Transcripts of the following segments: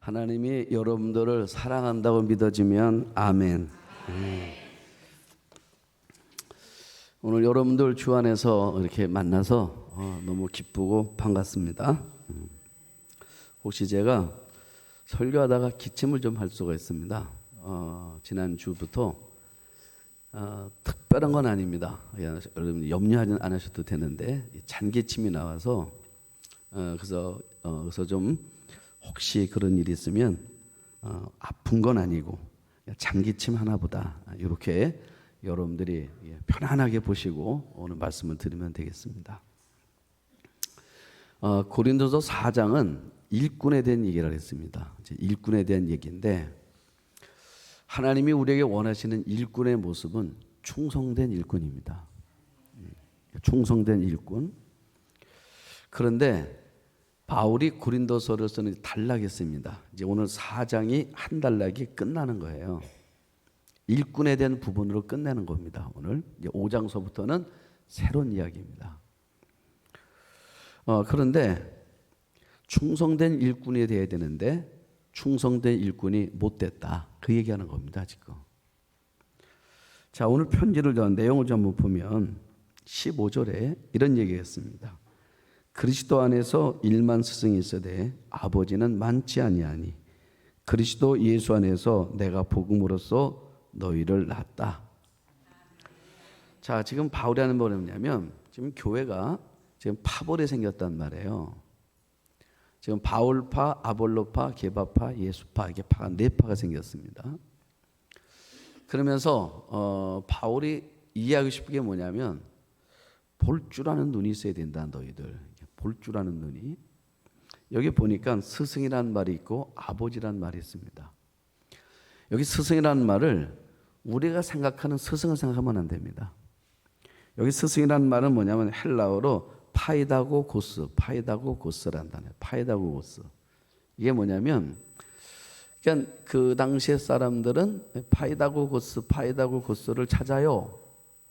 하나님이 여러분들을 사랑한다고 믿어지면 아멘. 오늘 여러분들 주 안에서 이렇게 만나서 너무 기쁘고 반갑습니다. 혹시 제가 설교하다가 기침을 좀 할 수가 있습니다. 지난 주부터 특별한 건 아닙니다. 여러분 염려하지 않으셔도 되는데 잔기침이 나와서 그래서 좀 혹시 그런 일이 있으면 아픈 건 아니고 잔기침 하나보다 이렇게 여러분들이 편안하게 보시고 오늘 말씀을 드리면 되겠습니다. 고린도서 4장은 일꾼에 대한 얘기를 했습니다. 일꾼에 대한 얘기인데 하나님이 우리에게 원하시는 일꾼의 모습은 충성된 일꾼입니다. 충성된 일꾼. 그런데 바울이 고린도서를 쓰는 단락했습니다. 이제 오늘 4장이 한 단락이 끝나는 거예요. 일꾼에 대한 부분으로 끝내는 겁니다. 오늘 이제 5장서부터는 새로운 이야기입니다. 그런데 충성된 일꾼이 되어야 되는데 충성된 일꾼이 못 됐다. 그 얘기하는 겁니다. 지금. 자, 오늘 편지를 전 내용을 좀 한번 보면 15절에 이런 얘기했습니다. 그리스도 안에서 1만 스승이 있으되 아버지는 많지 아니하니 그리스도 예수 안에서 내가 복음으로써 너희를 낳았다. 자, 지금 바울이 하는 건 뭐냐면 지금 교회가 지금 파벌이 생겼단 말이에요. 지금 바울파, 아볼로파, 게바파, 예수파 이렇게 파가 네 파가 생겼습니다. 그러면서 바울이 이해하고 싶은 게 뭐냐면 볼 줄 아는 눈이 있어야 된다. 너희들 볼 줄 아는 눈이. 여기 보니까 스승이라는 말이 있고 아버지라는 말이 있습니다. 여기 스승이라는 말을 우리가 생각하는 스승을 생각하면 안 됩니다. 여기 스승이라는 말은 뭐냐면 헬라어로 파이다고 고스라는 단어예요. 파이다고 고스. 이게 뭐냐면 그러니까 그 당시의 사람들은 파이다고 고스를 찾아요.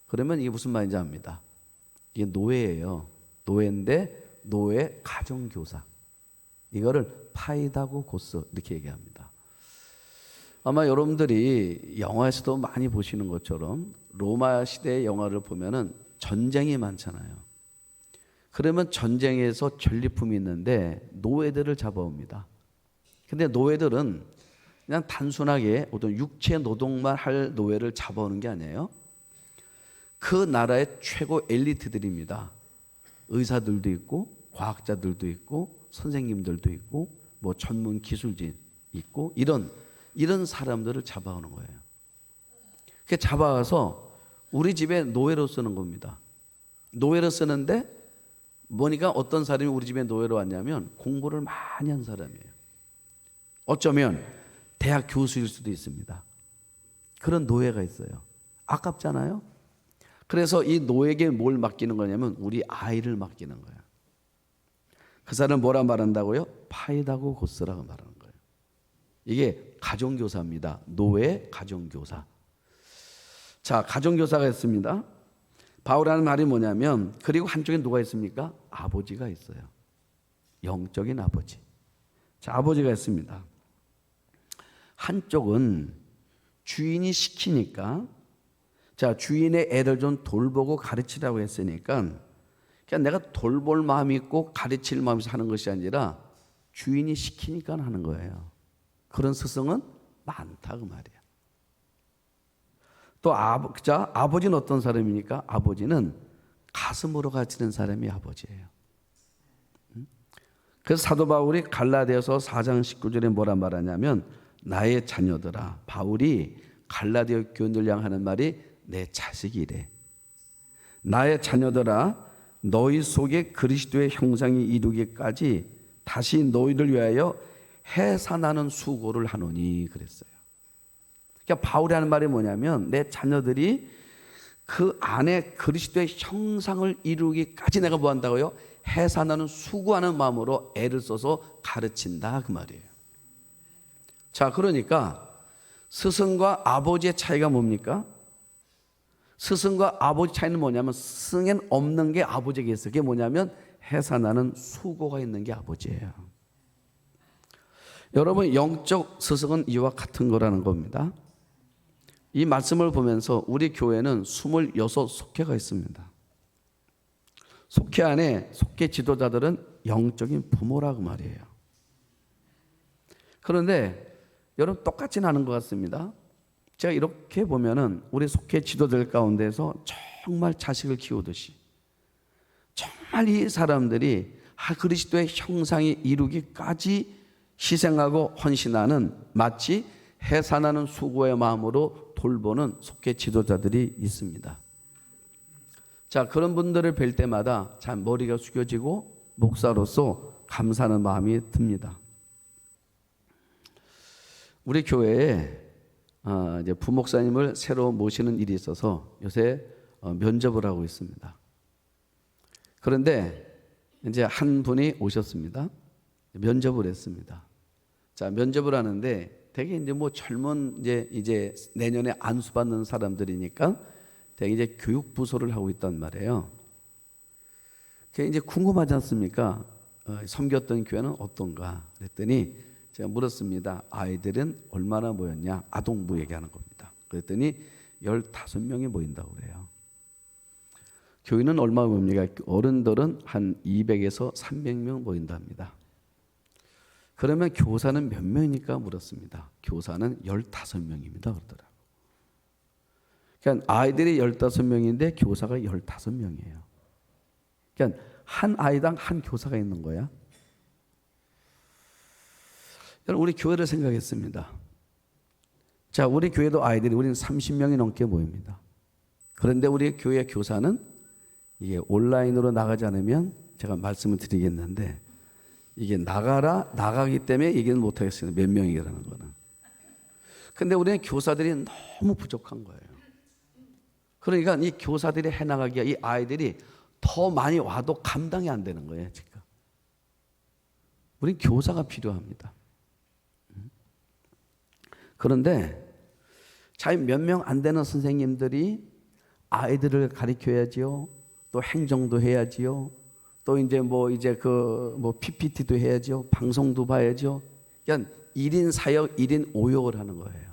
그러면 이게 무슨 말인지 압니다. 이게 노예예요. 노예인데 노예 가정교사. 이거를 파이다고 고스 이렇게 얘기합니다. 아마 여러분들이 영화에서도 많이 보시는 것처럼 로마 시대의 영화를 보면은 전쟁이 많잖아요. 그러면 전쟁에서 전리품이 있는데 노예들을 잡아옵니다. 근데 노예들은 그냥 단순하게 어떤 육체 노동만 할 노예를 잡아오는 게 아니에요. 그 나라의 최고 엘리트들입니다. 의사들도 있고 과학자들도 있고 선생님들도 있고 뭐 전문 기술진 있고 이런 사람들을 잡아오는 거예요. 그 잡아와서 우리 집에 노예로 쓰는 겁니다. 노예로 쓰는데 보니까 어떤 사람이 우리 집에 노예로 왔냐면 공부를 많이 한 사람이에요. 어쩌면 대학 교수일 수도 있습니다. 그런 노예가 있어요. 아깝잖아요. 그래서 이 노예에게 뭘 맡기는 거냐면 우리 아이를 맡기는 거예요. 그 사람은 뭐라 말한다고요? 파이다고 고스라고 말하는 거예요. 이게 가정교사입니다. 노예 가정교사. 자, 가정교사가 있습니다. 바울하는 말이 뭐냐면 그리고 한쪽에 누가 있습니까? 아버지가 있어요. 영적인 아버지. 자, 아버지가 있습니다. 한쪽은 주인이 시키니까 자, 주인의 애를 좀 돌보고 가르치라고 했으니까 그냥 내가 돌볼 마음이 있고 가르칠 마음이 있어 하는 것이 아니라 주인이 시키니까 하는 거예요. 그런 스승은 많다 그 말이에요. 또 아버지는 어떤 사람입니까? 아버지는 가슴으로 가르치는 사람이 아버지예요. 그래서 사도 바울이 갈라디아서 4장 19절에 뭐라 말하냐면 나의 자녀들아. 바울이 갈라디아 교인들 향하는 말이 내 자식이래. 나의 자녀들아 너희 속에 그리스도의 형상이 이루기까지 다시 너희를 위하여 해산하는 수고를 하노니 그랬어요. 그러니까 바울이 하는 말이 뭐냐면 내 자녀들이 그 안에 그리스도의 형상을 이루기까지 내가 뭐 한다고요? 해산하는 수고하는 마음으로 애를 써서 가르친다 그 말이에요. 자, 그러니까 스승과 아버지의 차이가 뭡니까? 스승과 아버지 차이는 뭐냐면 스승엔 없는 게 아버지에게 있어요. 그게 뭐냐면 해산하는 수고가 있는 게 아버지예요. 여러분, 영적 스승은 이와 같은 거라는 겁니다. 이 말씀을 보면서 우리 교회는 26 속회가 있습니다. 속회 안에 속회 지도자들은 영적인 부모라고 말이에요. 그런데 여러분, 똑같지는 않은 것 같습니다. 제가 이렇게 보면은 우리 속회 지도자들 가운데서 정말 자식을 키우듯이 정말 이 사람들이 그리스도의 형상이 이루기까지 희생하고 헌신하는, 마치 해산하는 수고의 마음으로 돌보는 속회 지도자들이 있습니다. 자, 그런 분들을 뵐 때마다 참 머리가 숙여지고 목사로서 감사하는 마음이 듭니다. 우리 교회에 이제 부목사님을 새로 모시는 일이 있어서 요새 면접을 하고 있습니다. 그런데 이제 한 분이 오셨습니다. 면접을 했습니다. 자, 면접을 하는데 되게 이제 뭐 젊은 이제 내년에 안수받는 사람들이니까 되게 이제 교육부서를 하고 있단 말이에요. 그게 이제 궁금하지 않습니까? 섬겼던 교회는 어떤가? 그랬더니 제가 물었습니다. 아이들은 얼마나 모였냐? 아동부 얘기하는 겁니다. 그랬더니 15명이 모인다고 그래요. 교인은 얼마 모입니까? 어른들은 한 200에서 300명 모인답니다. 그러면 교사는 몇 명이니까 물었습니다. 교사는 15명입니다. 그러더라고요. 그러니까 아이들이 15명인데 교사가 15명이에요. 그러니까 한 아이당 한 교사가 있는 거야. 여러분, 우리 교회를 생각했습니다. 자, 우리 교회도 아이들이 우리는 30명이 넘게 모입니다. 그런데 우리 교회 교사는 이게 온라인으로 나가지 않으면 제가 말씀을 드리겠는데 이게 나가기 때문에 얘기는 못하겠어요. 몇 명이라는 거는. 근데 우리는 교사들이 너무 부족한 거예요. 그러니까 이 교사들이 해나가기가 이 아이들이 더 많이 와도 감당이 안 되는 거예요. 지금. 우린 교사가 필요합니다. 그런데 잘 몇 명 안 되는 선생님들이 아이들을 가르쳐야지요. 또 행정도 해야지요. 또 이제 PPT도 해야죠. 방송도 봐야죠. 그러니까 1인 사역, 1인 오역을 하는 거예요.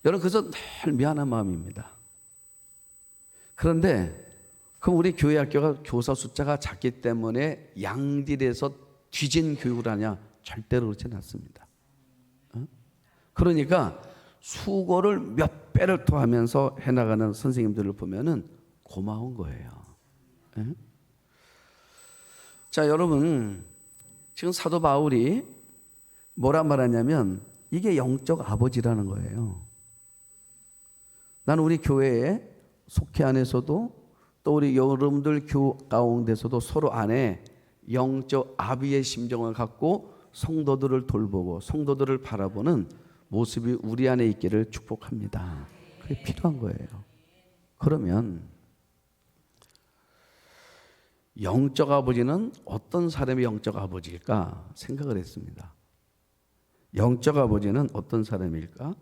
여러분, 그래서 늘 미안한 마음입니다. 그런데 그럼 우리 교회 학교가 교사 숫자가 작기 때문에 양질에서 뒤진 교육을 하냐? 절대로 그렇지는 않습니다. 그러니까 수고를 몇 배를 더하면서 해나가는 선생님들을 보면은 고마운 거예요. 자, 여러분, 지금 사도 바울이 뭐라 말하냐면 이게 영적 아버지라는 거예요. 나는 우리 교회에 속회 안에서도 또 우리 여러분들 교우 가운데서도 서로 안에 영적 아비의 심정을 갖고 성도들을 돌보고 성도들을 바라보는 모습이 우리 안에 있기를 축복합니다. 그게 필요한 거예요. 그러면 영적 아버지는 어떤 사람이 영적 아버지일까 생각을 했습니다. 영적 아버지는 어떤 사람일까?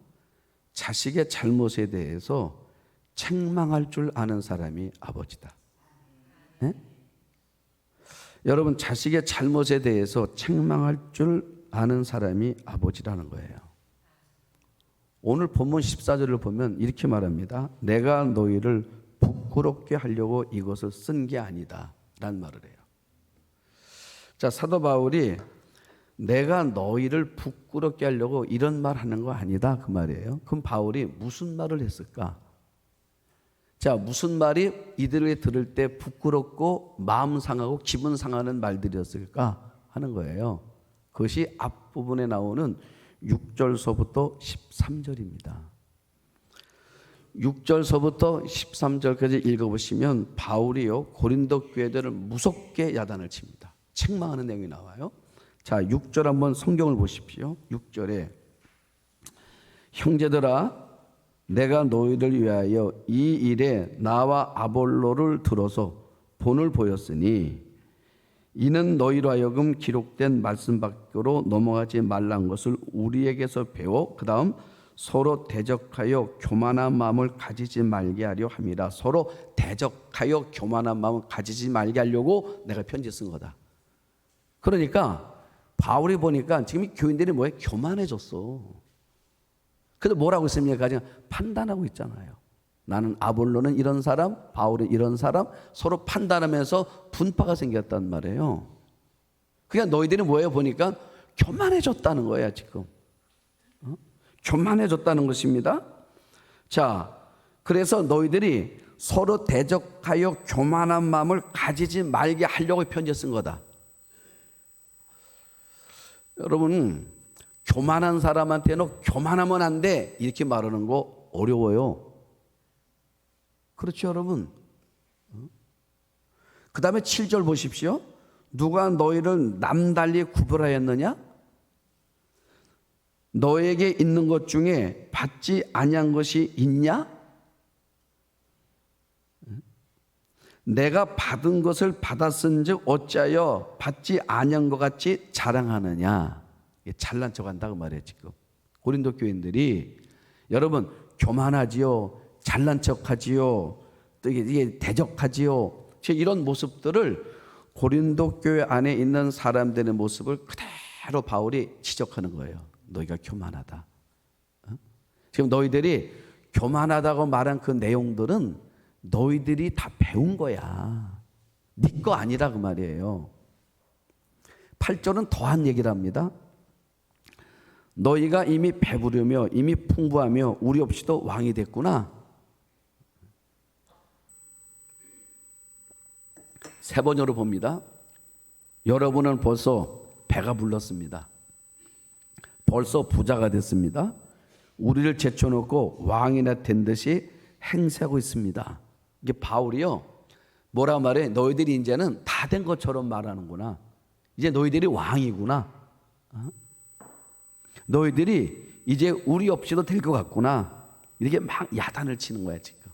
자식의 잘못에 대해서 책망할 줄 아는 사람이 아버지다. 네? 여러분, 자식의 잘못에 대해서 책망할 줄 아는 사람이 아버지라는 거예요. 오늘 본문 14절을 보면 이렇게 말합니다. 내가 너희를 부끄럽게 하려고 이것을 쓴 게 아니다 라는 말을 해요. 자, 사도 바울이 내가 너희를 부끄럽게 하려고 이런 말 하는 거 아니다 그 말이에요. 그럼 바울이 무슨 말을 했을까? 자, 무슨 말이 이들이 들을 때 부끄럽고 마음 상하고 기분 상하는 말들이었을까 하는 거예요. 그것이 앞부분에 나오는 6절서부터 13절입니다. 6절서부터 13절까지 읽어보시면 바울이요 고린도 교회들을 무섭게 야단을 칩니다. 책망하는 내용이 나와요. 자, 6절 한번 성경을 보십시오. 6절에 형제들아 내가 너희를 위하여 이 일에 나와 아볼로를 들어서 본을 보였으니 이는 너희로 하여금 기록된 말씀 밖으로 넘어가지 말란 것을 우리에게서 배워 그 다음 서로 대적하여 교만한 마음을 가지지 말게 하려 함이라. 서로 대적하여 교만한 마음을 가지지 말게 하려고 내가 편지 쓴 거다. 그러니까 바울이 보니까 지금 이 교인들이 뭐예요? 교만해졌어. 그래서 뭐라고 있습니까? 그냥 판단하고 있잖아요. 나는 아볼로는 이런 사람, 바울은 이런 사람, 서로 판단하면서 분파가 생겼단 말이에요. 그러니까 너희들이 뭐예요? 보니까 교만해졌다는 거야 지금. 교만해졌다는 것입니다. 자, 그래서 너희들이 서로 대적하여 교만한 마음을 가지지 말게 하려고 편지 쓴 거다. 여러분, 교만한 사람한테는 교만하면 안 돼 이렇게 말하는 거 어려워요. 그렇죠, 여러분? 그 다음에 7절 보십시오. 누가 너희를 남달리 구별하였느냐? 너에게 있는 것 중에 받지 아니한 것이 있냐? 내가 받은 것을 받았은즉 어찌하여 받지 아니한 것 같이 자랑하느냐? 잘난 척한다고 말해요 지금. 고린도 교인들이 여러분 교만하지요, 잘난 척하지요, 또 이게 대적하지요. 이런 모습들을 고린도 교회 안에 있는 사람들의 모습을 그대로 바울이 지적하는 거예요. 너희가 교만하다. 지금 너희들이 교만하다고 말한 그 내용들은 너희들이 다 배운 거야. 네 거 아니라 그 말이에요. 8절은 더한 얘기를 합니다. 너희가 이미 배부르며 이미 풍부하며 우리 없이도 왕이 됐구나. 세 번째로 봅니다. 여러분은 벌써 배가 불렀습니다. 벌써 부자가 됐습니다. 우리를 제쳐놓고 왕이나 된 듯이 행세하고 있습니다. 이게 바울이요. 뭐라 말해? 너희들이 이제는 다 된 것처럼 말하는구나. 이제 너희들이 왕이구나. 너희들이 이제 우리 없이도 될 것 같구나. 이렇게 막 야단을 치는 거야 지금.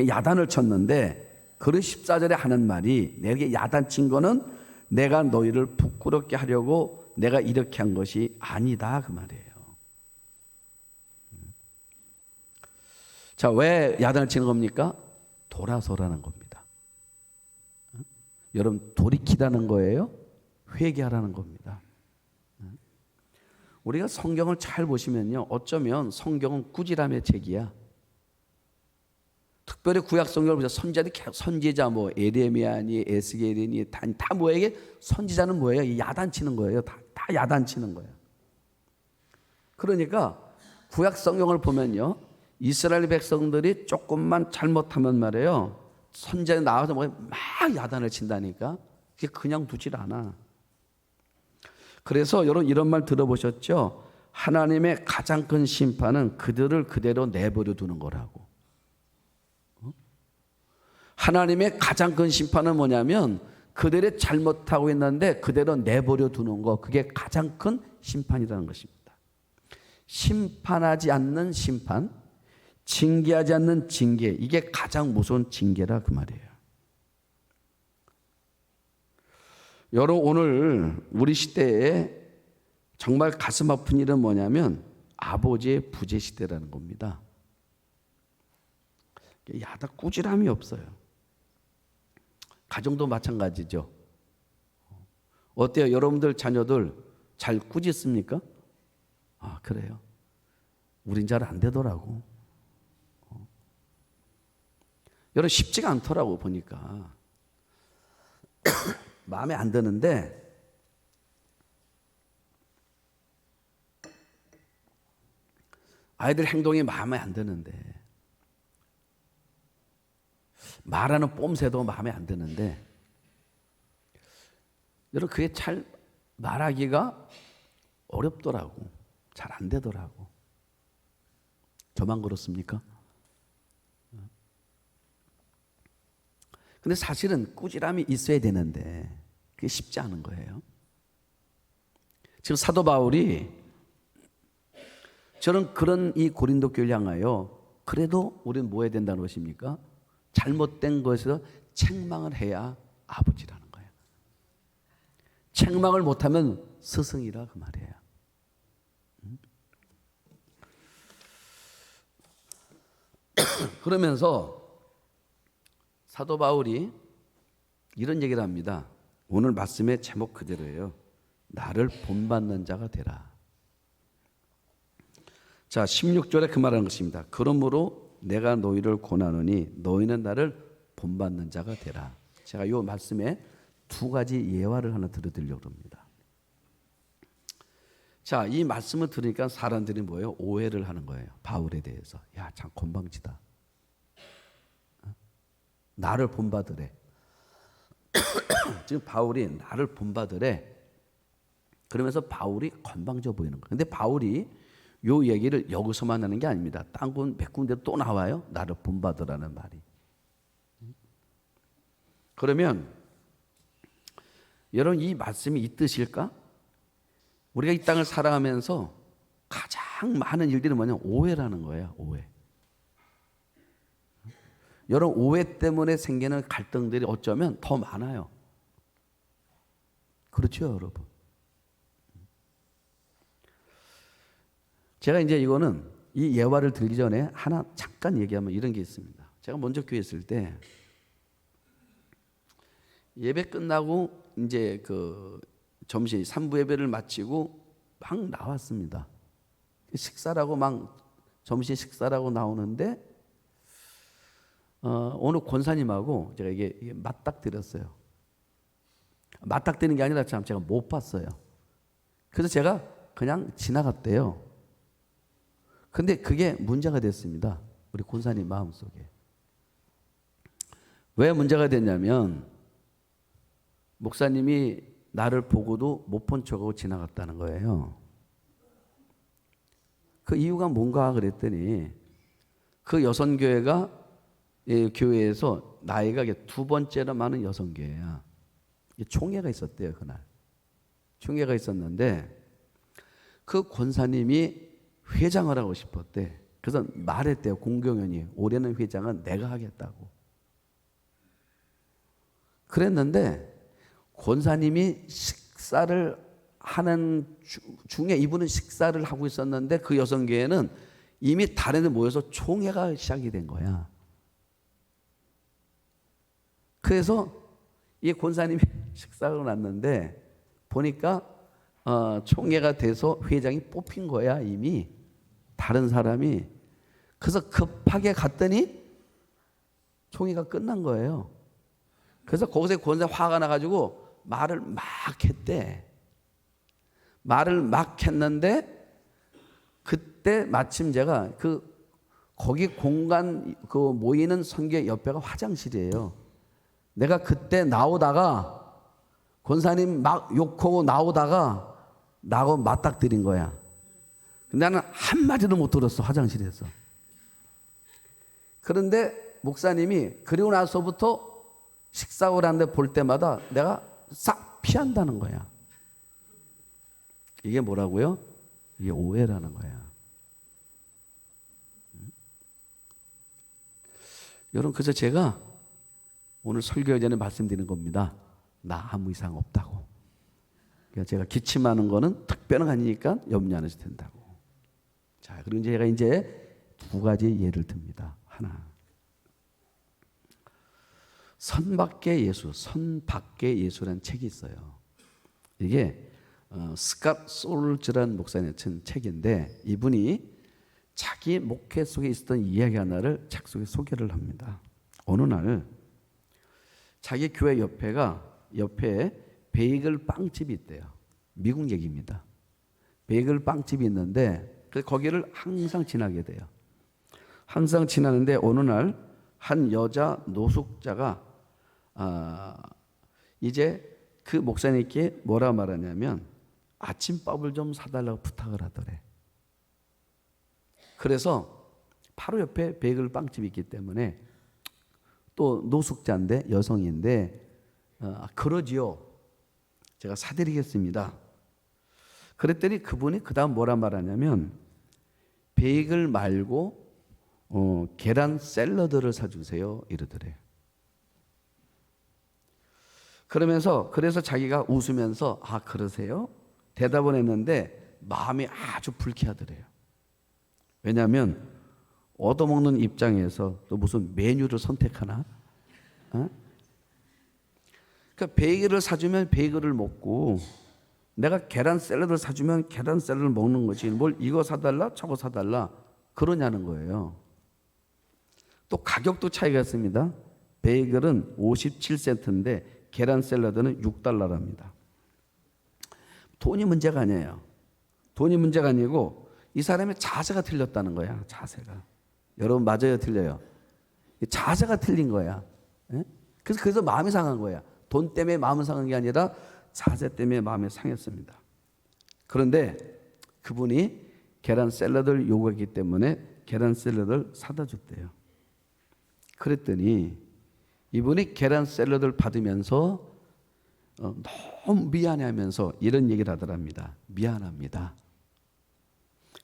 야단을 쳤는데 그를 14절에 하는 말이 내게 야단 친 거는 내가 너희를 부끄럽게 하려고 내가 이렇게 한 것이 아니다 그 말이에요. 자, 왜 야단을 치는 겁니까? 돌아서라는 겁니다. 여러분 돌이키라는 거예요? 회개하라는 겁니다. 우리가 성경을 잘 보시면요, 어쩌면 성경은 꾸지람의 책이야. 특별히 구약 성경을 보세요. 선지자들이 선지자 뭐 에레미야니 에스겔이니 다 뭐예요? 이게 선지자는 뭐예요? 야단치는 거예요. 다 야단치는 거예요. 그러니까 구약 성경을 보면요, 이스라엘 백성들이 조금만 잘못하면 말이에요, 선지자가 나와서 막 야단을 친다니까. 그게 그냥 두질 않아. 그래서 여러분 이런 말 들어보셨죠? 하나님의 가장 큰 심판은 그들을 그대로 내버려 두는 거라고. 하나님의 가장 큰 심판은 뭐냐면 그들이 잘못하고 있는데 그대로 내버려 두는 거, 그게 가장 큰 심판이라는 것입니다. 심판하지 않는 심판, 징계하지 않는 징계, 이게 가장 무서운 징계라 그 말이에요. 여러분 오늘 우리 시대에 정말 가슴 아픈 일은 뭐냐면 아버지의 부재 시대라는 겁니다. 야다 꾸지람이 없어요. 가정도 마찬가지죠. 어때요? 여러분들 자녀들 잘 꾸짖습니까? 아, 그래요? 우린 잘 안 되더라고. 여러분 쉽지가 않더라고 보니까. 마음에 안 드는데 아이들 행동이 마음에 안 드는데 말하는 뽐새도 마음에 안 드는데 여러분 그게 잘 말하기가 어렵더라고. 잘 안 되더라고. 저만 그렇습니까? 근데 사실은 꾸지람이 있어야 되는데 그게 쉽지 않은 거예요. 지금 사도 바울이 저는 그런 이 고린도 교회를 향하여 그래도 우리는 뭐 해야 된다는 것입니까? 잘못된 것에서 책망을 해야 아버지라는 거예요. 책망을 못하면 스승이라 그 말이에요. 그러면서 사도 바울이 이런 얘기를 합니다. 오늘 말씀의 제목 그대로예요. 나를 본받는 자가 되라. 자, 16절에 그 말하는 것입니다. 그러므로 내가 너희를 권하노니 너희는 나를 본받는 자가 되라. 제가 이 말씀에 두 가지 예화를 하나 들려드리려고 합니다. 자, 이 말씀을 들으니까 사람들이 뭐예요? 오해를 하는 거예요. 바울에 대해서. 야, 참 건방지다. 나를 본받으래. 지금 바울이 나를 본받으래. 그러면서 바울이 건방져 보이는 거예요. 근데 바울이 요 얘기를 여기서만 하는 게 아닙니다. 딴 군 몇 군데 또 나와요. 나를 본받으라는 말이. 그러면 여러분 이 말씀이 이 뜻일까? 우리가 이 땅을 살아가면서 가장 많은 일들이 뭐냐면 오해라는 거예요. 오해. 여러분 오해 때문에 생기는 갈등들이 어쩌면 더 많아요. 그렇죠, 여러분. 제가 이제 이거는 이 예화를 들기 전에 하나 잠깐 얘기하면 이런 게 있습니다. 제가 먼저 교회 있을 때 예배 끝나고 이제 그 점심 3부 예배를 마치고 막 나왔습니다. 식사라고 막 점심 식사라고 나오는데 오늘 권사님하고 제가 이게 맞닥뜨렸어요. 맞닥뜨리는 게 아니라 참 제가 못 봤어요. 그래서 제가 그냥 지나갔대요. 근데 그게 문제가 됐습니다. 우리 권사님 마음속에. 왜 문제가 됐냐면 목사님이 나를 보고도 못 본 척하고 지나갔다는 거예요. 그 이유가 뭔가 그랬더니 그 여성교회가 교회에서 나이가 두 번째로 많은 여성교회야. 총회가 있었대요, 그날. 총회가 있었는데 그 권사님이 회장을 하고 싶었대. 그래서 말했대요, 공경연이. 올해는 회장은 내가 하겠다고. 그랬는데 권사님이 식사를 하는 중에 이분은 식사를 하고 있었는데 그 여성교회는 이미 다른 데 모여서 총회가 시작이 된 거야. 그래서 이 권사님이 식사를 났는데 보니까 총회가 돼서 회장이 뽑힌 거야, 이미. 다른 사람이. 그래서 급하게 갔더니 총회가 끝난 거예요. 그래서 거기서 권사님 화가 나가지고 말을 막 했대. 말을 막 했는데 그때 마침 제가 거기 공간 모이는 성교 옆에가 화장실이에요. 내가 그때 나오다가 권사님 막 욕하고 나오다가 나하고 맞닥뜨린 거야. 나는 한마디도 못 들었어, 화장실에서. 그런데 목사님이 그리고 나서부터 식사를 하는데 볼 때마다 내가 싹 피한다는 거야. 이게 뭐라고요? 이게 오해라는 거야. 여러분, 그래서 제가 오늘 설교 전에 말씀드리는 겁니다. 나 아무 이상 없다고. 그러니까 제가 기침하는 거는 특별한 거 아니니까 염려 안 하셔도 된다고. 자, 그리고 제가 이제 두 가지 예를 듭니다. 하나. 선 밖의 예수, 선 밖의 예수라는 책이 있어요. 이게 스캇 솔즈라는 목사님이 쓴 책인데 이분이 자기 목회 속에 있었던 이야기 하나를 책 속에 소개를 합니다. 어느 날 자기 교회 옆에 베이글 빵집이 있대요. 미국 얘기입니다. 베이글 빵집이 있는데 거기를 항상 지나게 돼요. 항상 지나는데 어느 날 한 여자 노숙자가 이제 그 목사님께 뭐라 말하냐면 아침밥을 좀 사달라고 부탁을 하더래. 그래서 바로 옆에 베이글 빵집이 있기 때문에 또 노숙자인데 여성인데 그러지요. 제가 사드리겠습니다. 그랬더니 그분이 그 다음 뭐라 말하냐면 베이글 말고 계란 샐러드를 사주세요 이러더래요. 그래서 자기가 웃으면서 그러세요? 대답을 했는데 마음이 아주 불쾌하더래요. 왜냐하면 얻어먹는 입장에서 또 무슨 메뉴를 선택하나? 그러니까 베이글을 사주면 베이글을 먹고 내가 계란 샐러드를 사주면 계란 샐러드를 먹는 거지. 뭘 이거 사달라 저거 사달라 그러냐는 거예요. 또 가격도 차이가 있습니다. 베이글은 57센트인데 계란 샐러드는 6달러랍니다. 돈이 문제가 아니에요. 돈이 문제가 아니고 이 사람의 자세가 틀렸다는 거야. 자세가. 여러분 맞아요 틀려요? 자세가 틀린 거야. 예? 그래서 마음이 상한 거야. 돈 때문에 마음이 상한 게 아니라 자세 때문에 마음이 상했습니다. 그런데 그분이 계란 샐러드를 요구했기 때문에 계란 샐러드를 사다 줬대요. 그랬더니 이분이 계란 샐러드를 받으면서 너무 미안해하면서 이런 얘기를 하더랍니다. 미안합니다.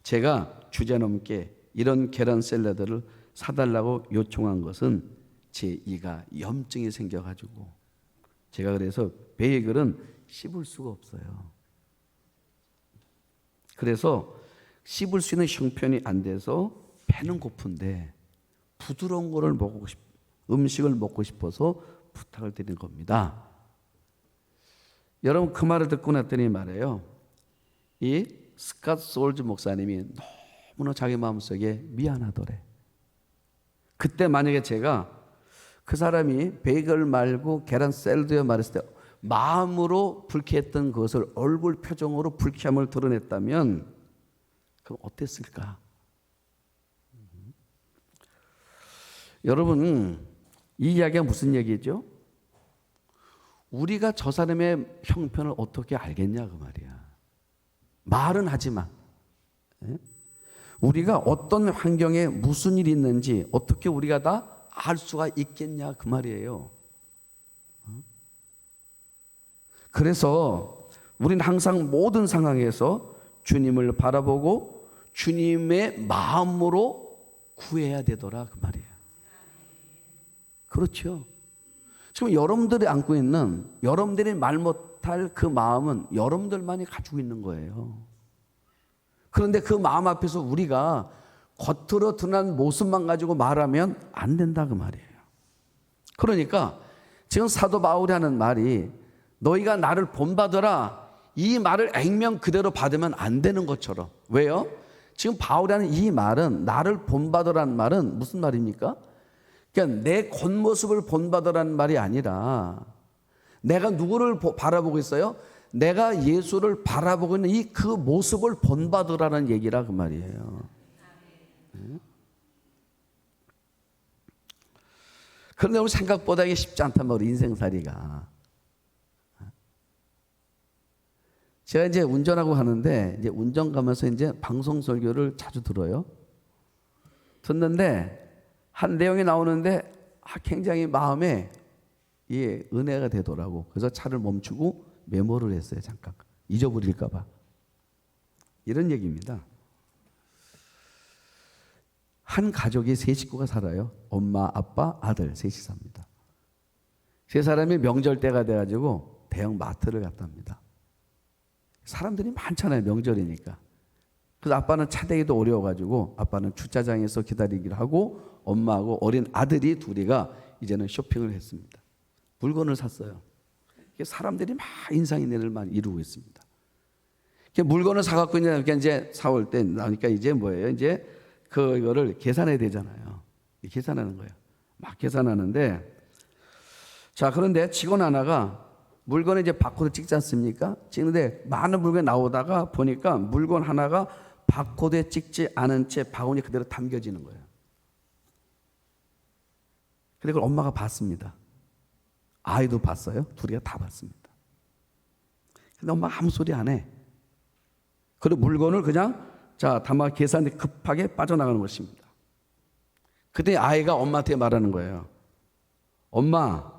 제가 주제넘게 이런 계란 샐러드를 사달라고 요청한 것은 제 이가 염증이 생겨가지고 제가 그래서 베이글은 씹을 수가 없어요. 그래서 씹을 수 있는 형편이 안 돼서 배는 고픈데 부드러운 거를 음식을 먹고 싶어서 부탁을 드린 겁니다. 여러분 그 말을 듣고 났더니 말이에요. 이 스캇 솔즈 목사님이 너무나 자기 마음속에 미안하더래. 그때 만약에 제가 그 사람이 베이글 말고 계란 샐러드에 말했을 때 마음으로 불쾌했던 그것을 얼굴 표정으로 불쾌함을 드러냈다면 그럼 어땠을까? 여러분 이 이야기가 무슨 얘기죠? 우리가 저 사람의 형편을 어떻게 알겠냐 그 말이야. 말은 하지만 우리가 어떤 환경에 무슨 일이 있는지 어떻게 우리가 다 알 수가 있겠냐 그 말이에요. 그래서 우리는 항상 모든 상황에서 주님을 바라보고 주님의 마음으로 구해야 되더라 그 말이에요. 그렇죠. 지금 여러분들이 안고 있는 여러분들이 말 못할 그 마음은 여러분들만이 가지고 있는 거예요. 그런데 그 마음 앞에서 우리가 겉으로 드러난 모습만 가지고 말하면 안 된다 그 말이에요. 그러니까 지금 사도 바울이 하는 말이 너희가 나를 본받으라 이 말을 액면 그대로 받으면 안 되는 것처럼. 왜요? 지금 바울이 하는 이 말은 나를 본받으라는 말은 무슨 말입니까? 그러니까 내 겉모습을 본받으라는 말이 아니라 내가 누구를 바라보고 있어요? 내가 예수를 바라보고 있는 이 그 모습을 본받으라는 얘기라 그 말이에요. 그런데 우리 생각보다 이게 쉽지 않단 말이에요. 인생살이가. 제가 이제 운전하고 가는데 이제 운전 가면서 이제 방송 설교를 자주 들어요. 듣는데 한 내용이 나오는데 굉장히 마음에 은혜가 되더라고. 그래서 차를 멈추고 메모를 했어요. 잠깐 잊어버릴까 봐. 이런 얘기입니다. 한 가족이 세 식구가 살아요. 엄마, 아빠, 아들 셋이 삽니다. 세 사람이 명절 때가 돼가지고 대형 마트를 갔답니다. 사람들이 많잖아요. 명절이니까. 그래서 아빠는 차대기도 어려워가지고 아빠는 주차장에서 기다리기를 하고 엄마하고 어린 아들이 둘이가 이제는 쇼핑을 했습니다. 물건을 샀어요. 사람들이 막 인상인해를 이루고 있습니다. 물건을 사갖고 이제 사올 때 나오니까 이제 뭐예요? 이제 그거를 계산해야 되잖아요. 계산하는 거예요. 막 계산하는데 자 그런데 직원 하나가 물건에 이제 바코드 찍지 않습니까? 찍는데 많은 물건이 나오다가 보니까 물건 하나가 바코드에 찍지 않은 채 바구니 그대로 담겨지는 거예요. 근데 그걸 엄마가 봤습니다. 아이도 봤어요. 둘이가 다 봤습니다. 근데 엄마가 아무 소리 안 해. 그리고 물건을 그냥 다만 계산에 급하게 빠져나가는 것입니다. 그때 아이가 엄마한테 말하는 거예요. 엄마,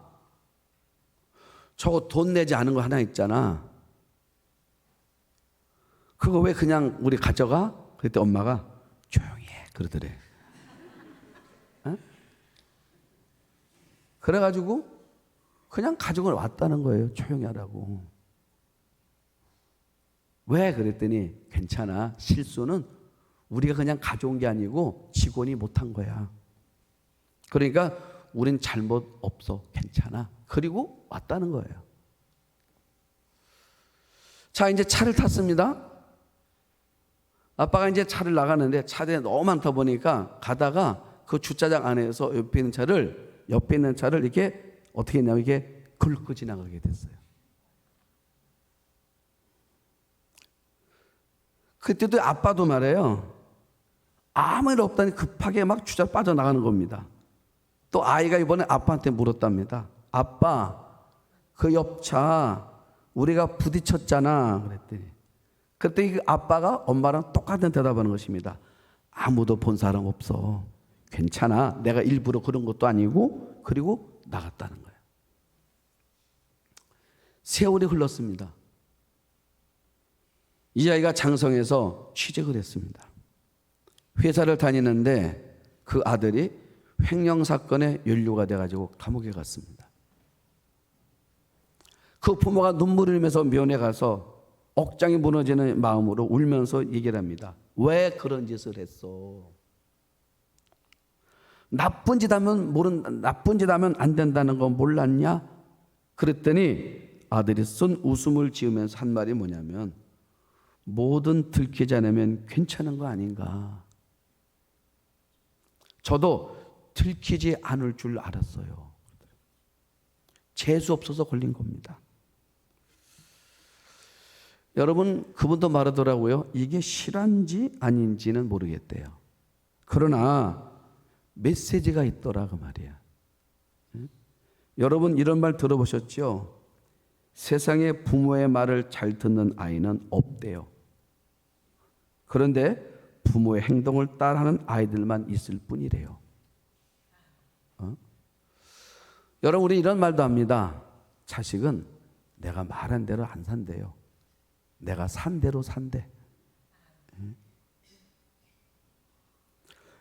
저거 돈 내지 않은 거 하나 있잖아. 그거 왜 그냥 우리 가져가? 그때 엄마가 조용히 해 그러더래. 어? 그래가지고 그냥 가지고 왔다는 거예요. 조용히 하라고. 왜? 그랬더니 괜찮아. 실수는 우리가 그냥 가져온 게 아니고 직원이 못한 거야. 그러니까 우린 잘못 없어. 괜찮아. 그리고 왔다는 거예요. 자, 이제 차를 탔습니다. 아빠가 이제 차를 나가는데 차들이 너무 많다 보니까 가다가 그 주차장 안에서 옆에 있는 차를 이렇게 어떻게 했냐면 이게 긁고 지나가게 됐어요. 그때도 아빠도 말해요. 아무 일 없다니 급하게 막 주차 빠져나가는 겁니다. 또 아이가 이번에 아빠한테 물었답니다. 아빠, 그 옆차 우리가 부딪혔잖아. 그랬더니 그 아빠가 엄마랑 똑같은 대답하는 것입니다. 아무도 본 사람 없어. 괜찮아. 내가 일부러 그런 것도 아니고, 그리고 나갔다는 거예요. 세월이 흘렀습니다. 이 아이가 장성에서 취직을 했습니다. 회사를 다니는데 그 아들이 횡령사건에 연루가 돼가지고 감옥에 갔습니다. 그 부모가 눈물을 흘리면서 면회 가서 억장이 무너지는 마음으로 울면서 얘기를 합니다. 왜 그런 짓을 했어? 나쁜 짓 하면 안 된다는 거 몰랐냐? 그랬더니 아들이 쓴 웃음을 지으면서 한 말이 뭐냐면, 뭐든 들키지 않으면 괜찮은 거 아닌가. 저도 들키지 않을 줄 알았어요. 재수 없어서 걸린 겁니다. 여러분, 그분도 말하더라고요. 이게 실화인지 아닌지는 모르겠대요. 그러나 메시지가 있더라 그 말이야. 여러분 이런 말 들어보셨죠? 세상에 부모의 말을 잘 듣는 아이는 없대요. 그런데 부모의 행동을 따라하는 아이들만 있을 뿐이래요. 여러분, 우리 이런 말도 합니다. 자식은 내가 말한 대로 안 산대요. 내가 산 대로 산대.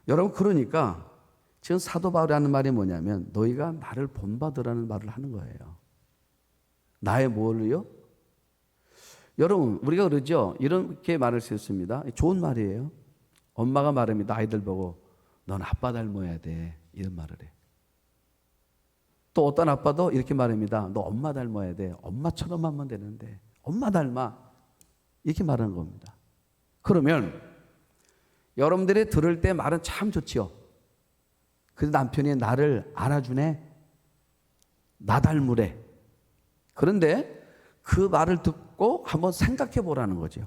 여러분, 그러니까 지금 사도 바울이 하는 말이 뭐냐면, 너희가 나를 본받으라는 말을 하는 거예요. 나의 뭘요? 여러분, 우리가 그러죠. 이렇게 말을 쓰습니다. 좋은 말이에요. 엄마가 말합니다. 아이들 보고 넌 아빠 닮아야 돼. 이런 말을 해. 또 어떤 아빠도 이렇게 말합니다. 너 엄마 닮아야 돼. 엄마처럼 하면 되는데 엄마 닮아. 이렇게 말하는 겁니다. 그러면 여러분들이 들을 때 말은 참 좋지요. 그래서 남편이 나를 알아주네. 나 닮으래. 그런데 그 말을 듣고 한번 생각해 보라는 거죠.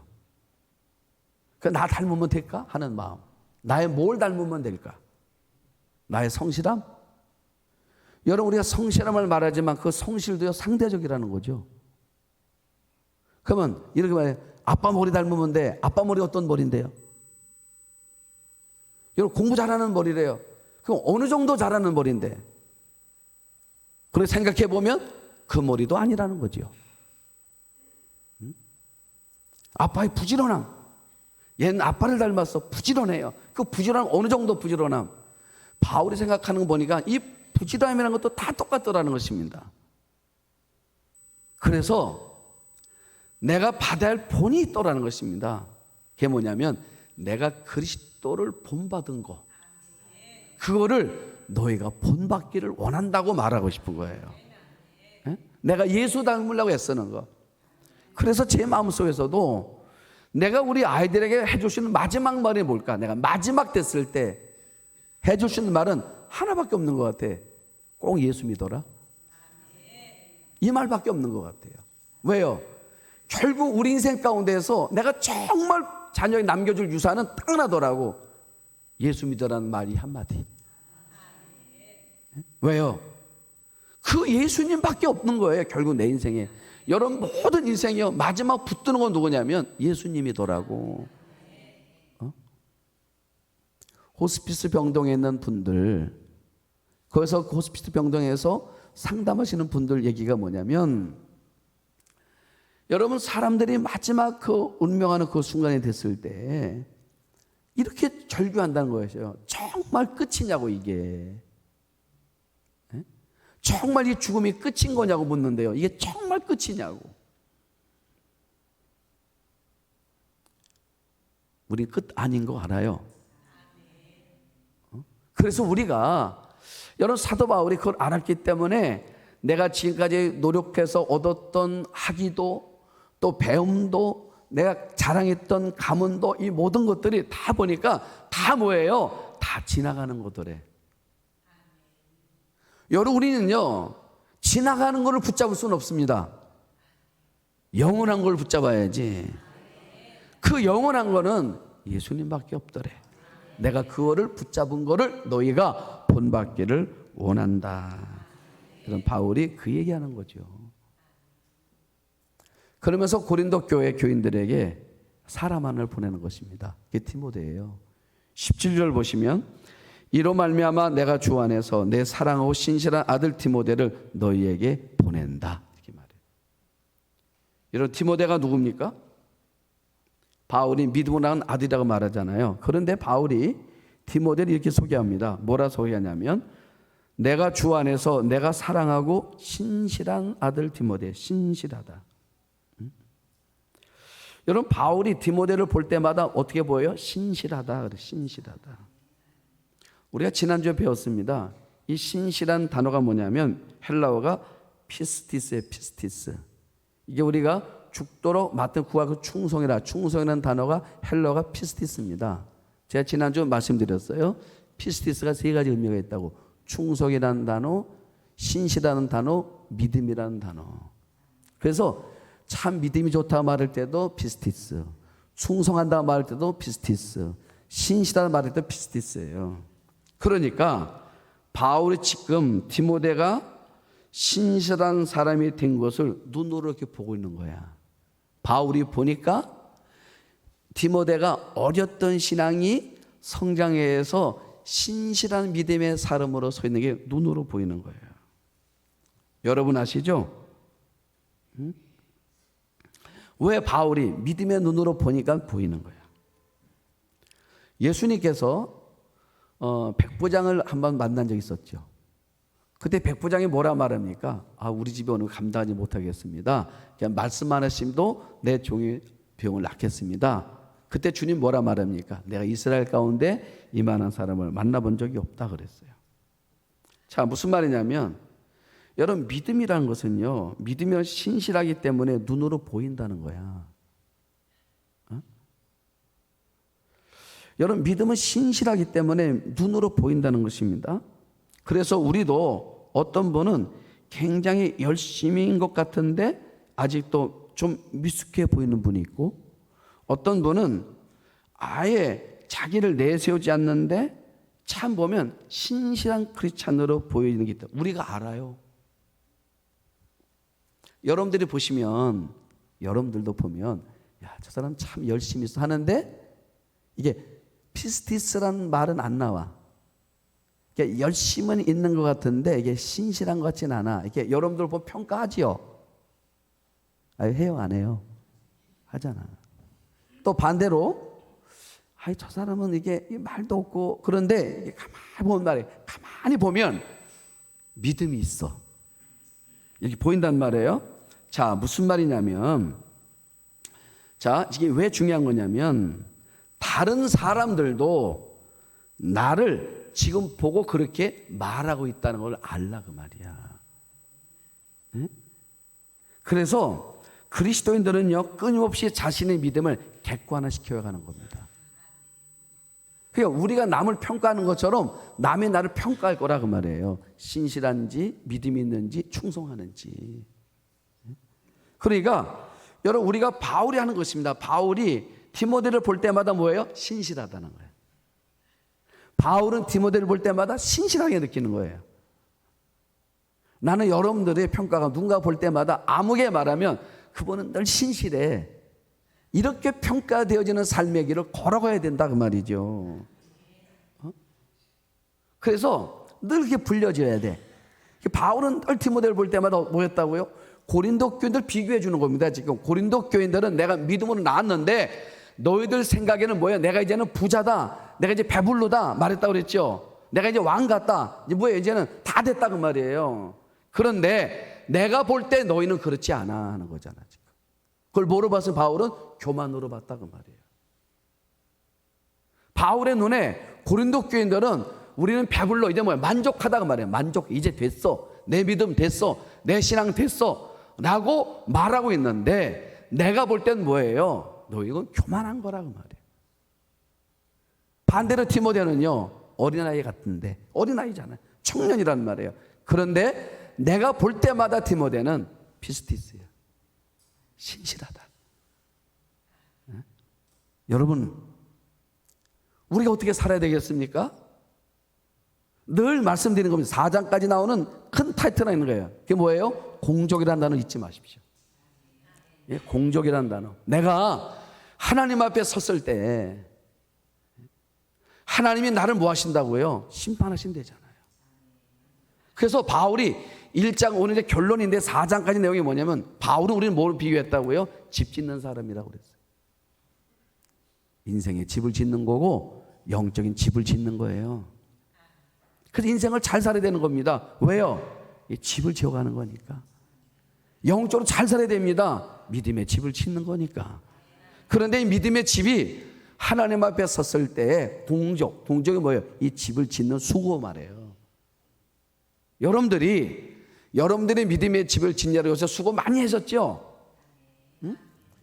나 닮으면 될까? 하는 마음. 나의 뭘 닮으면 될까? 나의 성실함? 여러분, 우리가 성실함을 말하지만 그 성실도요 상대적이라는 거죠. 그러면 이렇게 말해. 아빠 머리 닮으면 돼. 아빠 머리 어떤 머리인데요? 여러분, 공부 잘하는 머리래요. 그럼 어느 정도 잘하는 머리인데? 그렇게 생각해 보면 그 머리도 아니라는 거죠. 아빠의 부지런함. 얘는 아빠를 닮았어. 부지런해요. 그 부지런함 어느 정도 부지런함? 바울이 생각하는 거 보니까 이 부지런함이라는 것도 다 똑같더라는 것입니다. 그래서 내가 받아야 할 본이 있더라는 것입니다. 그게 뭐냐면 내가 그리스도를 본받은 거, 그거를 너희가 본받기를 원한다고 말하고 싶은 거예요. 내가 예수 닮으려고 애쓰는 거. 그래서 제 마음속에서도 내가 우리 아이들에게 해주시는 마지막 말이 뭘까? 내가 마지막 됐을 때 해주시는 말은 하나밖에 없는 것 같아. 꼭 예수 믿어라. 이 말밖에 없는 것 같아요. 왜요? 결국 우리 인생 가운데에서 내가 정말 자녀에 남겨줄 유산은 딱 하나더라고. 예수 믿어라는 말이 한마디. 왜요? 그 예수님밖에 없는 거예요. 결국 내 인생에. 여러분 모든 인생이요 마지막 붙드는 건 누구냐면 예수님이더라고. 호스피스 병동에 있는 분들, 거기서 호스피스 병동에서 상담하시는 분들 얘기가 뭐냐면, 여러분 사람들이 마지막 그 운명하는 그 순간이 됐을 때 이렇게 절규한다는 거예요. 정말 끝이냐고 이게. 정말 이 죽음이 끝인 거냐고 묻는데요. 이게 정말 끝이냐고. 우리 끝 아닌 거 알아요. 그래서 우리가 여러분 사도 바울이 그걸 알았기 때문에 내가 지금까지 노력해서 얻었던 학위도 또 배움도 내가 자랑했던 가문도 이 모든 것들이 다 보니까 다 뭐예요? 다 지나가는 것들에. 여러분 우리는요 지나가는 것을 붙잡을 수는 없습니다. 영원한 걸 붙잡아야지. 그 영원한 거는 예수님밖에 없더래. 내가 그거를 붙잡은 거를 너희가 본받기를 원한다. 그런 바울이 그 얘기하는 거죠. 그러면서 고린도 교회 교인들에게 사람 하나를 보내는 것입니다. 그게 디모데예요. 17절 보시면 이로 말미암아 내가 주 안에서 내 사랑하고 신실한 아들 디모데를 너희에게 보낸다. 이렇게 말해요. 이런 디모데가 누굽니까? 바울이 믿음으로 낳은 아들이라고 말하잖아요. 그런데 바울이 디모데를 이렇게 소개합니다. 뭐라 소개하냐면 내가 주 안에서 내가 사랑하고 신실한 아들 디모데. 신실하다. 여러분 바울이 디모데를 볼 때마다 어떻게 보여요? 신실하다. 신실하다. 우리가 지난주에 배웠습니다. 이 신실한 단어가 뭐냐면 헬라어가 피스티스예요. 피스티스. 이게 우리가 죽도록 맡은 구하고 충성이라. 충성이라는 단어가 헬라어가 피스티스입니다. 제가 지난주 말씀드렸어요. 피스티스가 세 가지 의미가 있다고. 충성이라는 단어, 신실하는 단어, 믿음이라는 단어. 그래서 참 믿음이 좋다 말할 때도 피스티스, 충성한다 말할 때도 피스티스, 신실하다 말할 때도 피스티스예요. 그러니까 바울이 지금 디모데가 신실한 사람이 된 것을 눈으로 이렇게 보고 있는 거야. 바울이 보니까 디모데가 어렸던 신앙이 성장해서 신실한 믿음의 사람으로 서 있는 게 눈으로 보이는 거예요. 여러분 아시죠? 왜 바울이 믿음의 눈으로 보니까 보이는 거야? 예수님께서 백부장을 한번 만난 적이 있었죠. 그때 백부장이 뭐라 말합니까? 우리 집에 오늘 감당하지 못하겠습니다. 그냥 말씀만 하심도 내 종이 병을 낫겠습니다. 그때 주님 뭐라 말합니까? 내가 이스라엘 가운데 이만한 사람을 만나본 적이 없다 그랬어요. 자, 무슨 말이냐면 여러분 믿음이라는 것은요, 믿으면 신실하기 때문에 눈으로 보인다는 거야. 여러분 믿음은 신실하기 때문에 눈으로 보인다는 것입니다. 그래서 우리도 어떤 분은 굉장히 열심인 것 같은데 아직도 좀 미숙해 보이는 분이 있고, 어떤 분은 아예 자기를 내세우지 않는데 참 보면 신실한 크리스찬으로 보이는 게 있다. 우리가 알아요. 여러분들이 보시면, 여러분들도 보면 저 사람 참 열심히 있어 하는데 이게 피스티스라는 말은 안 나와. 이게 열심은 있는 것 같은데 이게 신실한 것 같진 않아. 이게 여러분들 보면 평가하지요. 해요, 안 해요? 하잖아. 또 반대로 저 사람은 이게 말도 없고, 그런데 이게 가만히 보면 믿음이 있어. 이렇게 보인단 말이에요. 자, 무슨 말이냐면, 자, 이게 왜 중요한 거냐면 다른 사람들도 나를 지금 보고 그렇게 말하고 있다는 걸 알라 그 말이야. 응? 그래서 그리스도인들은요 끊임없이 자신의 믿음을 객관화시켜야 하는 겁니다. 그러니까 우리가 남을 평가하는 것처럼 남이 나를 평가할 거라 그 말이에요. 신실한지, 믿음이 있는지, 충성하는지. 그러니까 여러분 우리가 바울이 하는 것입니다. 바울이 디모데를 볼 때마다 뭐예요? 신실하다는 거예요. 바울은 디모데를 볼 때마다 신실하게 느끼는 거예요. 나는 여러분들의 평가가 누군가 볼 때마다 아무게 말하면 그분은 늘 신실해. 이렇게 평가되어지는 삶의 길을 걸어가야 된다 그 말이죠. 그래서 늘 이렇게 불려져야 돼. 바울은 늘 디모데를 볼 때마다 뭐였다고요? 고린도 교인들 비교해 주는 겁니다. 지금 고린도 교인들은 내가 믿음으로 나왔는데 너희들 생각에는 뭐야? 내가 이제는 부자다, 내가 이제 배불르다 말했다고 그랬죠. 내가 이제 왕 같다, 이제 뭐야? 이제는 다 됐다 그 말이에요. 그런데 내가 볼 때 너희는 그렇지 않아 하는 거잖아. 지금 그걸 뭐로 봤어요? 바울은 교만으로 봤다 그 말이에요. 바울의 눈에 고린도 교인들은 우리는 배불러, 이제 뭐야? 만족하다 그 말이에요. 만족, 이제 됐어, 내 믿음 됐어, 내 신앙 됐어 라고 말하고 있는데 내가 볼 땐 뭐예요? 너 이건 교만한 거라고 말이에요. 반대로 디모데는요, 어린아이 같은데, 어린아이잖아요. 청년이란 말이에요. 그런데 내가 볼 때마다 디모데는 피스티스예요. 신실하다. 네? 여러분, 우리가 어떻게 살아야 되겠습니까? 늘 말씀드리는 겁니다. 4장까지 나오는 큰 타이틀이 있는 거예요. 그게 뭐예요? 공적이라는 단어 잊지 마십시오. 예, 공적이라는 단어. 내가 하나님 앞에 섰을 때 하나님이 나를 뭐 하신다고요? 심판하신대잖아요. 그래서 바울이 1장 오늘 이제 결론인데 4장까지 내용이 뭐냐면 바울은 우리는 뭘 비교했다고요? 집 짓는 사람이라고 그랬어요. 인생의 집을 짓는 거고 영적인 집을 짓는 거예요. 그래서 인생을 잘 살아야 되는 겁니다. 왜요? 집을 지어가는 거니까. 영적으로 잘 살아야 됩니다. 믿음의 집을 짓는 거니까. 그런데 이 믿음의 집이 하나님 앞에 섰을 때 동적이 뭐예요? 이 집을 짓는 수고 말이에요. 여러분들이 믿음의 집을 짓냐고 해서 수고 많이 하셨죠? 응?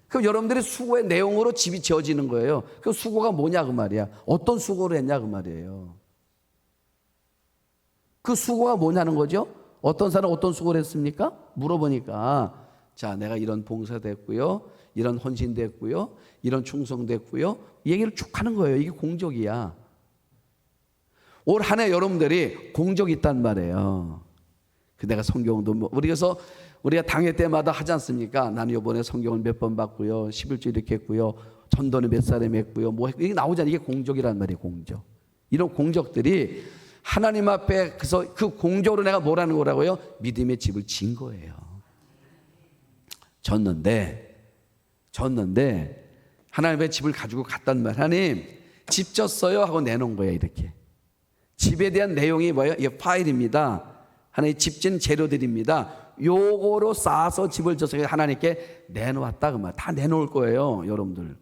그럼 여러분들의 수고의 내용으로 집이 지어지는 거예요. 그 수고가 뭐냐 그 말이야. 어떤 수고를 했냐 그 말이에요. 그 수고가 뭐냐는 거죠? 어떤 사람 어떤 수고를 했습니까? 물어보니까 자, 내가 이런 봉사됐고요, 이런 헌신됐고요, 이런 충성됐고요, 이 얘기를 쭉 하는 거예요. 이게 공적이야. 올 한 해 여러분들이 공적이 있단 말이에요. 그 내가 성경도 그래서 우리가 당회 때마다 하지 않습니까? 나는 이번에 성경을 몇 번 봤고요, 11조 이렇게 했고요, 전도는 몇 사람 했고요, 뭐 이게 나오잖아요. 이게 공적이란 말이에요. 공적. 이런 공적들이 하나님 앞에 그래서 그 공적으로 내가 뭐라는 거라고요? 믿음의 집을 진 거예요. 졌는데 하나님의 집을 가지고 갔단 말이에요. 하나님 집 졌어요 하고 내놓은 거예요. 이렇게 집에 대한 내용이 뭐예요? 이게 파일입니다. 하나님 집진 재료들입니다. 요거로 쌓아서 집을 져서 하나님께 내놓았다 그 말. 다 내놓을 거예요, 여러분들.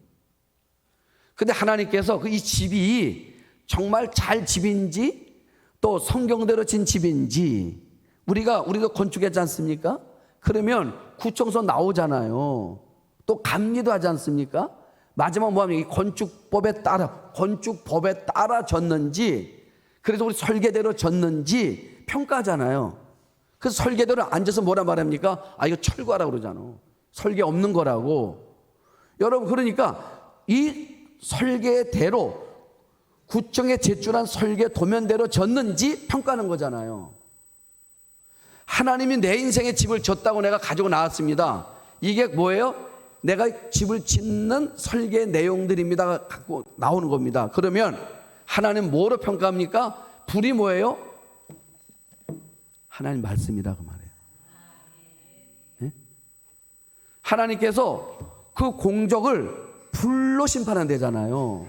근데 하나님께서 이 집이 정말 잘 집인지 또 성경대로 진 집인지 우리도 건축했지 않습니까? 그러면 구청서 나오잖아요. 또 감리도 하지 않습니까? 마지막 뭐하면 이 건축법에 따라 졌는지, 그래서 우리 설계대로 졌는지 평가하잖아요. 그래서 설계대로 앉아서 뭐라 말합니까? 아, 이거 철거하라고 그러잖아. 설계 없는 거라고. 여러분, 그러니까 이 설계대로 구청에 제출한 설계 도면대로 졌는지 평가하는 거잖아요. 하나님이 내 인생의 집을 졌다고 내가 가지고 나왔습니다. 이게 뭐예요? 내가 집을 짓는 설계 내용들입니다. 갖고 나오는 겁니다. 그러면 하나님 뭐로 평가합니까? 불이 뭐예요? 하나님 말씀이라고 말해요. 네? 하나님께서 그 공적을 불로 심판한대잖아요.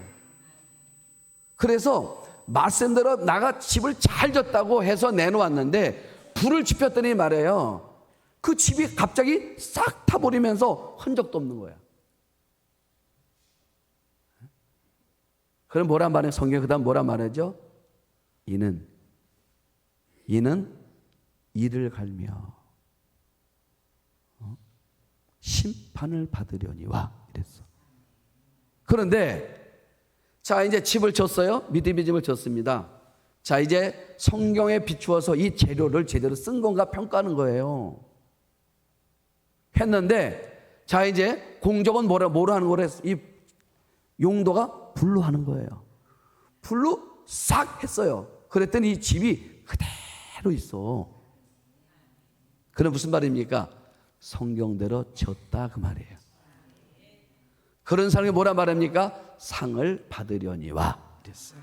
그래서 말씀대로 나가 집을 잘 졌다고 해서 내놓았는데 불을 지폈더니 말해요. 그 집이 갑자기 싹 타버리면서 흔적도 없는 거야. 그럼 뭐란 말이에요? 성경에 그 다음 뭐란 말이죠? 이는 이를 갈며 심판을 받으려니와 이랬어. 그런데 자, 이제 집을 졌어요. 믿음의 집을 졌습니다. 자, 이제 성경에 비추어서 이 재료를 제대로 쓴 건가 평가하는 거예요. 했는데 자, 이제 공적은 뭐로 하는 거래? 이 용도가 불로 하는 거예요. 불로 싹 했어요. 그랬더니 이 집이 그대로 있어. 그럼 무슨 말입니까? 성경대로 졌다 그 말이에요. 그런 사람이 뭐라 말합니까? 상을 받으려니와 그랬어요.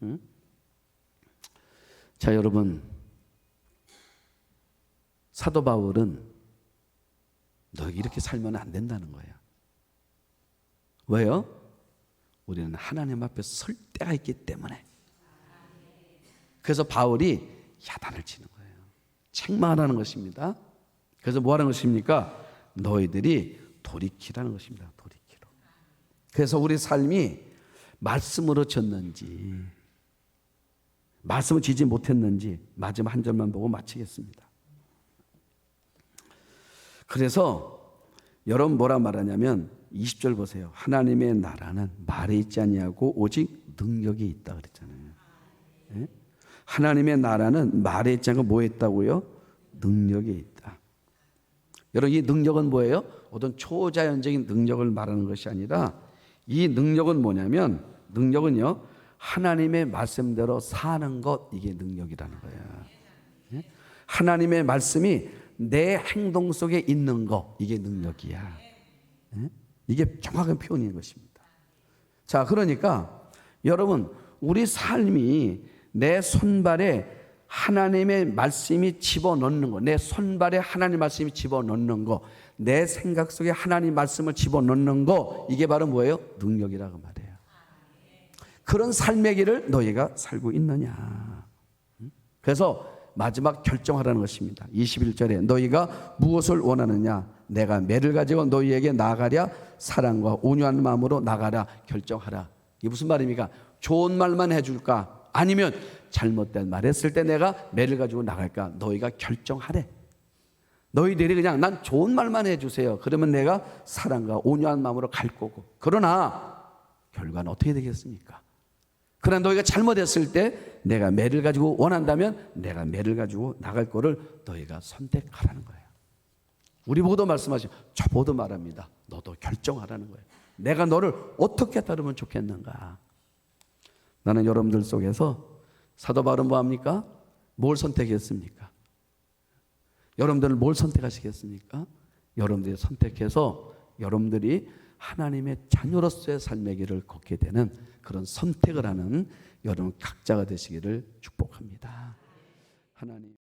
응? 자, 여러분, 사도 바울은 너 이렇게 살면 안 된다는 거예요. 왜요? 우리는 하나님 앞에 설 때가 있기 때문에. 그래서 바울이 야단을 치는 거예요. 책망하라는 것입니다. 그래서 뭐 하는 것입니까? 너희들이 돌이키라는 것입니다. 돌이키로. 그래서 우리 삶이 말씀으로 졌는지 말씀을 지지 못했는지 마지막 한 절만 보고 마치겠습니다. 그래서 여러분 뭐라 말하냐면 20절 보세요. 하나님의 나라는 말에 있지 아니하고 오직 능력이 있다 그랬잖아요. 네? 하나님의 나라는 말에 있지 않고 뭐에 있다고요? 능력이 있다. 여러분 이 능력은 뭐예요? 어떤 초자연적인 능력을 말하는 것이 아니라 이 능력은 뭐냐면 능력은요 하나님의 말씀대로 사는 것, 이게 능력이라는 거야. 네? 하나님의 말씀이 내 행동 속에 있는 거, 이게 능력이야. 네? 이게 정확한 표현인 것입니다. 자, 그러니까 여러분 우리 삶이 내 손발에 하나님의 말씀이 집어넣는 거, 내 손발에 하나님의 말씀이 집어넣는 거, 내 생각 속에 하나님의 말씀을 집어넣는 거, 이게 바로 뭐예요? 능력이라고 말해요. 그런 삶의 길을 너희가 살고 있느냐. 그래서 마지막 결정하라는 것입니다. 21절에 너희가 무엇을 원하느냐? 내가 매를 가지고 너희에게 나아가랴? 사랑과 온유한 마음으로 나가라. 결정하라. 이게 무슨 말입니까? 좋은 말만 해줄까? 아니면 잘못된 말 했을 때 내가 매를 가지고 나갈까? 너희가 결정하래. 너희들이 그냥 난 좋은 말만 해주세요. 그러면 내가 사랑과 온유한 마음으로 갈 거고. 그러나 결과는 어떻게 되겠습니까? 그러나 너희가 잘못했을 때 내가 매를 가지고 원한다면 내가 매를 가지고 나갈 거를 너희가 선택하라는 거예요. 우리 보고도 말씀하시죠. 저보도 말합니다. 너도 결정하라는 거예요. 내가 너를 어떻게 따르면 좋겠는가? 나는 여러분들 속에서 사도 바울은 뭐합니까? 뭘 선택했습니까? 여러분들은 뭘 선택하시겠습니까? 여러분들이 선택해서 여러분들이 하나님의 자녀로서의 삶의 길을 걷게 되는 그런 선택을 하는 여러분 각자가 되시기를 축복합니다. 하나님.